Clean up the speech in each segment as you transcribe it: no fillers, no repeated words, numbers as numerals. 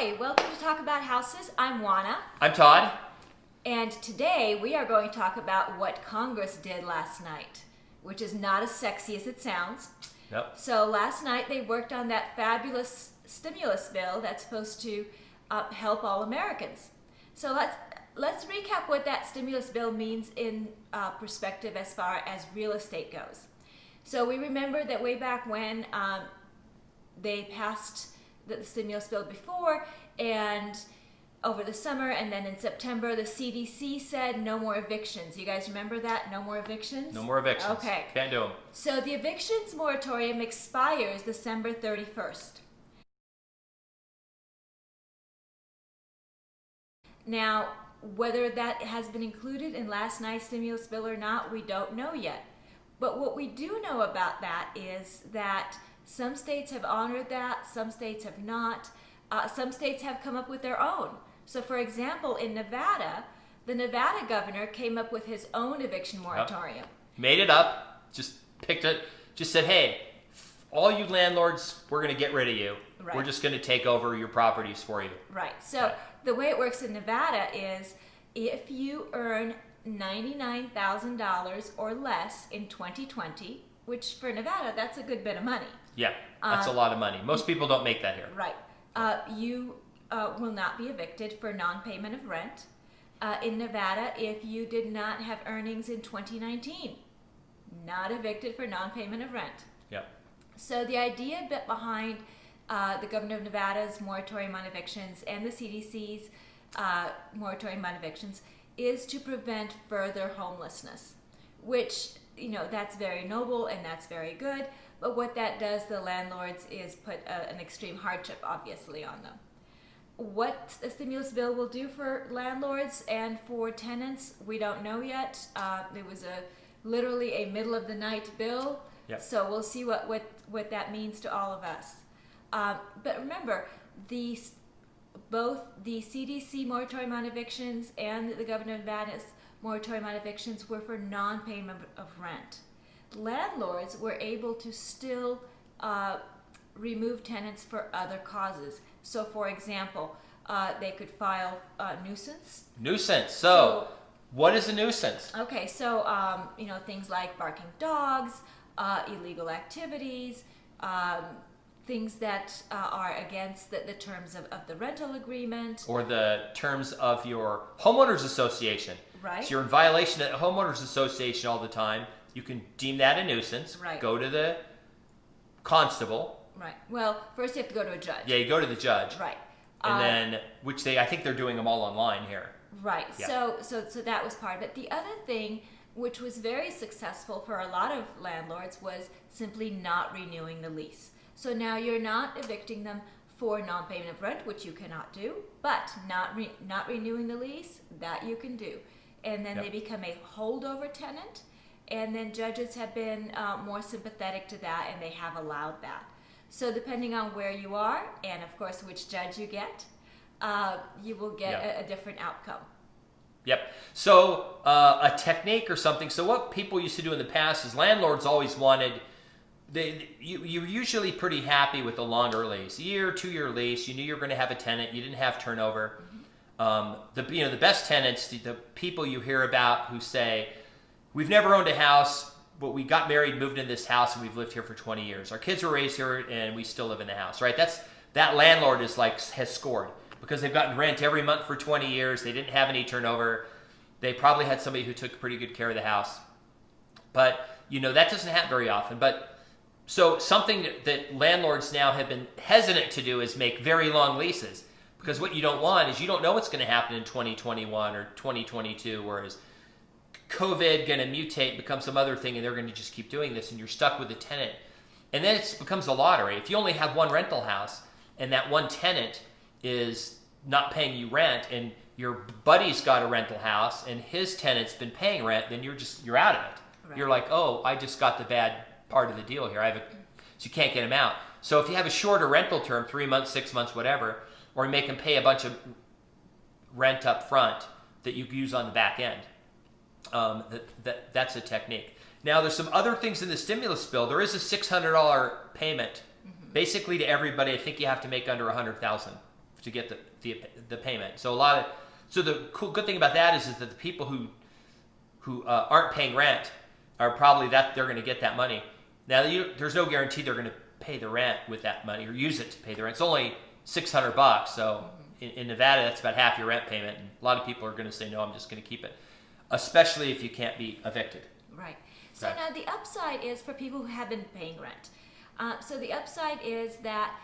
Hi, welcome to Talk About Houses. I'm Juana. I'm Todd. And today we are going to talk about what Congress did last night, which is not as sexy as it sounds. Yep. So last night they worked on that fabulous stimulus bill that's supposed to help all Americans. So let's recap what that stimulus bill means in perspective as far as real estate goes. So we remember that way back when they passed the stimulus bill before, and over the summer, and then in September, the CDC said no more evictions. You guys remember that? No more evictions? No more evictions. Okay. Can't do them. So the evictions moratorium expires December 31st. Now, whether that has been included in last night's stimulus bill or not, we don't know yet. But what we do know about that is that some states have honored that, some states have not. Some states have come up with their own. So for example, in Nevada, the Nevada governor came up with his own eviction moratorium. Yep. Made it up, just picked it, just said, hey, all you landlords, we're going to get rid of you. Right. We're just going to take over your properties for you. Right. So the way it works in Nevada is if you earn $99,000 or less in 2020, which for Nevada, that's a good bit of money. Yeah, that's a lot of money. Most people don't make that here. Right. You will not be evicted for non-payment of rent. In Nevada, if you did not have earnings in 2019, not evicted for non-payment of rent. Yeah. So the idea behind the governor of Nevada's moratorium on evictions and the CDC's moratorium on evictions is to prevent further homelessness, which, that's very noble and that's very good. But what that does, the landlords, is put an extreme hardship, obviously, on them. What the stimulus bill will do for landlords and for tenants, we don't know yet. It was literally a middle-of-the-night bill, Yep. So we'll see what that means to all of us. But remember, both the CDC moratorium on evictions and the governor of Nevada's moratorium on evictions were for non-payment of rent. Landlords were able to still remove tenants for other causes. So, for example, they could file nuisance. Nuisance. So what is a nuisance? Okay, so things like barking dogs, illegal activities, things that are against the terms of the rental agreement. Or the terms of your homeowners association. Right. So you're in violation of the homeowners association all the time. You can deem that a nuisance. Right. Go to the constable. Right. Well, first you have to go to a judge. Yeah, you go to the judge. Right. And then, I think they're doing them all online here. Right. Yeah. So that was part of it. The other thing, which was very successful for a lot of landlords, was simply not renewing the lease. So now you're not evicting them for non-payment of rent, which you cannot do, but not renewing the lease, that you can do. And then Yep. they become a holdover tenant. And then judges have been more sympathetic to that, and they have allowed that. So depending on where you are, and of course which judge you get, you will get Yep. a different outcome. Yep. So a technique or something. So what people used to do in the past is landlords always wanted. You're usually pretty happy with a longer lease, year, 2-year lease. You knew you were going to have a tenant. You didn't have turnover. The best tenants, the people you hear about who say, we've never owned a house, but we got married, moved into this house, and we've lived here for 20 years. Our kids were raised here, and we still live in the house, right? That landlord has scored because they've gotten rent every month for 20 years. They didn't have any turnover. They probably had somebody who took pretty good care of the house. But, that doesn't happen very often. But so something that landlords now have been hesitant to do is make very long leases, because what you don't want is you don't know what's going to happen in 2021 or 2022, whereas COVID going to mutate, become some other thing, and they're going to just keep doing this, and you're stuck with a tenant. And then it becomes a lottery. If you only have one rental house and that one tenant is not paying you rent, and your buddy's got a rental house and his tenant's been paying rent, then you're out of it. Right. You're like, oh, I just got the bad part of the deal here. So you can't get him out. So if you have a shorter rental term, 3 months, 6 months, whatever, or you make them pay a bunch of rent up front that you use on the back end. That's a technique. Now, there's some other things in the stimulus bill. There is a $600 payment, basically to everybody. I think you have to make under $100,000 to get the payment. So the good thing about that is that the people who aren't paying rent are probably they're going to get that money. Now there's no guarantee they're going to pay the rent with that money or use it to pay the rent. It's only $600, so in Nevada that's about half your rent payment. And a lot of people are going to say no, I'm just going to keep it, especially if you can't be evicted. Right. So now the upside is for people who have been paying rent. So the upside is that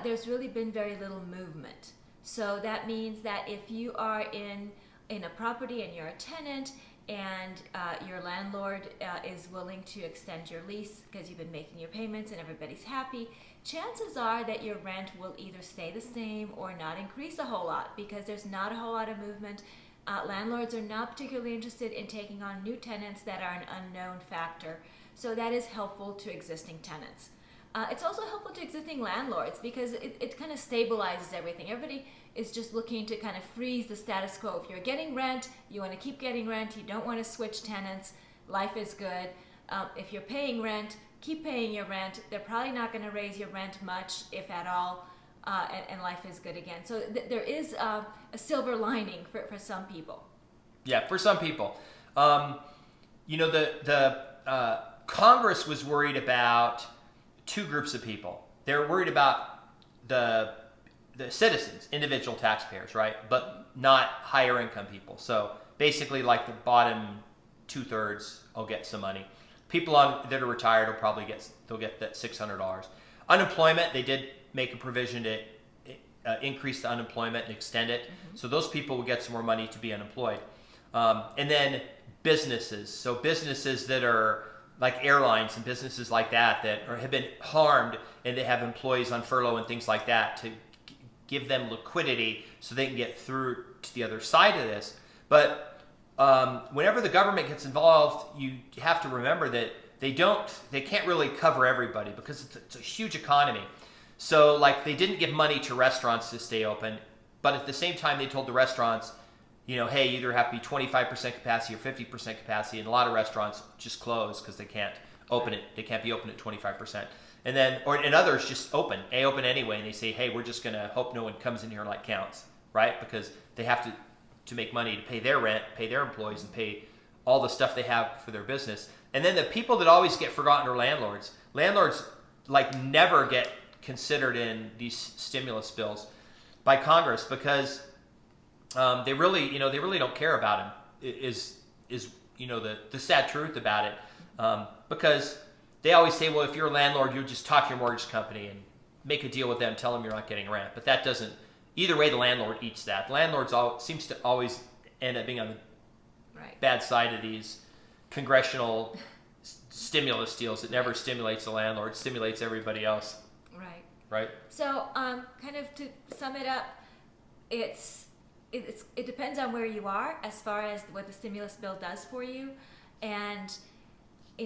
there's really been very little movement. So that means that if you are in a property and you're a tenant and your landlord is willing to extend your lease because you've been making your payments and everybody's happy, chances are that your rent will either stay the same or not increase a whole lot because there's not a whole lot of movement. Landlords are not particularly interested in taking on new tenants that are an unknown factor. So that is helpful to existing tenants. It's also helpful to existing landlords because it kind of stabilizes everything. Everybody is just looking to kind of freeze the status quo. If you're getting rent, you want to keep getting rent. You don't want to switch tenants. Life is good. If you're paying rent, keep paying your rent. They're probably not going to raise your rent much, if at all, and life is good again. So there is a silver lining for some people. Yeah, for some people. The Congress was worried about two groups of people. They're worried about the citizens, individual taxpayers, right? But not higher income people. So basically, like the bottom 2/3 will get some money. People that are retired will probably get that $600. Unemployment, they did make a provision to increase the unemployment and extend it. Mm-hmm. So those people will get some more money to be unemployed. And then businesses. So businesses that are like airlines and businesses like that have been harmed and they have employees on furlough and things like that to give them liquidity so they can get through to the other side of this. But whenever the government gets involved, you have to remember that they can't really cover everybody because it's a huge economy. So like they didn't give money to restaurants to stay open, but at the same time they told the restaurants, hey, you either have to be 25% capacity or 50% capacity, and a lot of restaurants just close because they can't open it. They can't be open at 25%. And then, and others just open anyway, and they say, hey, we're just going to hope no one comes in here like counts, right? Because they have to make money to pay their rent, pay their employees, and pay all the stuff they have for their business. And then the people that always get forgotten are landlords. Landlords like never get considered in these stimulus bills by Congress because they really don't care about them. Is the sad truth about it, because they always say, well, if you're a landlord, you just talk to your mortgage company and make a deal with them, tell them you're not getting rent. But that doesn't. Either way, the landlord eats that. The landlord seems to always end up being on the bad side of these congressional stimulus deals. It never stimulates the landlord; it stimulates everybody else. Right. So, kind of to sum it up, it depends on where you are as far as what the stimulus bill does for you, and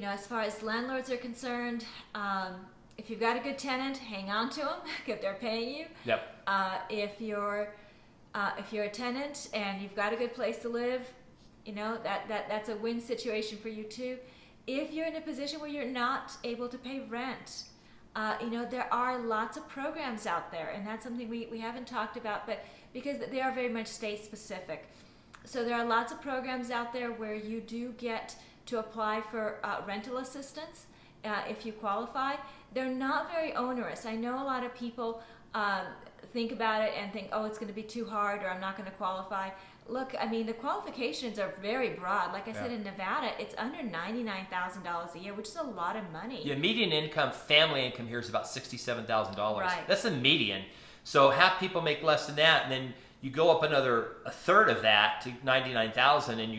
as far as landlords are concerned, if you've got a good tenant, hang on to them if they're paying you. Yep. If you're a tenant and you've got a good place to live, that's a win situation for you too. If you're in a position where you're not able to pay rent, there are lots of programs out there, and that's something we haven't talked about, but because they are very much state specific. So there are lots of programs out there where you do get to apply for rental assistance if you qualify. They're not very onerous. I know a lot of people think about it and think, oh, it's going to be too hard, or I'm not going to qualify. Look, I mean, the qualifications are very broad. Like I said, in Nevada, it's under $99,000 a year, which is a lot of money. Yeah, median income, family income here is about $67,000. Right. That's the median. So half people make less than that, and then you go up a third of that to $99,000, and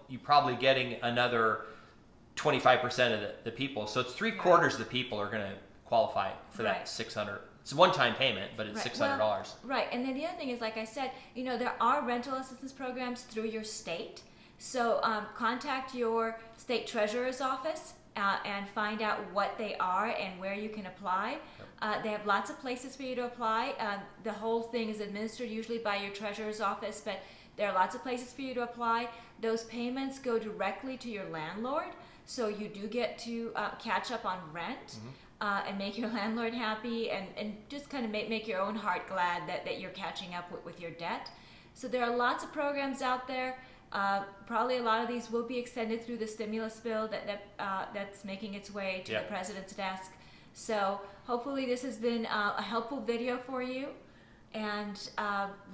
you're probably getting another 25% of the people. So it's 3/4 of the people are going to qualify for that $600. It's a one-time payment, but it's $600. Well, right, and then the other thing is, like I said, there are rental assistance programs through your state. So contact your state treasurer's office and find out what they are and where you can apply. They have lots of places for you to apply. The whole thing is administered usually by your treasurer's office, but there are lots of places for you to apply. Those payments go directly to your landlord, so you do get to catch up on rent. and make your landlord happy, and just kind of make your own heart glad that you're catching up with your debt. So there are lots of programs out there. Probably a lot of these will be extended through the stimulus bill that's making its way to the president's desk. So hopefully this has been a helpful video for you, and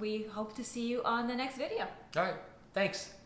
we hope to see you on the next video. All right. Thanks.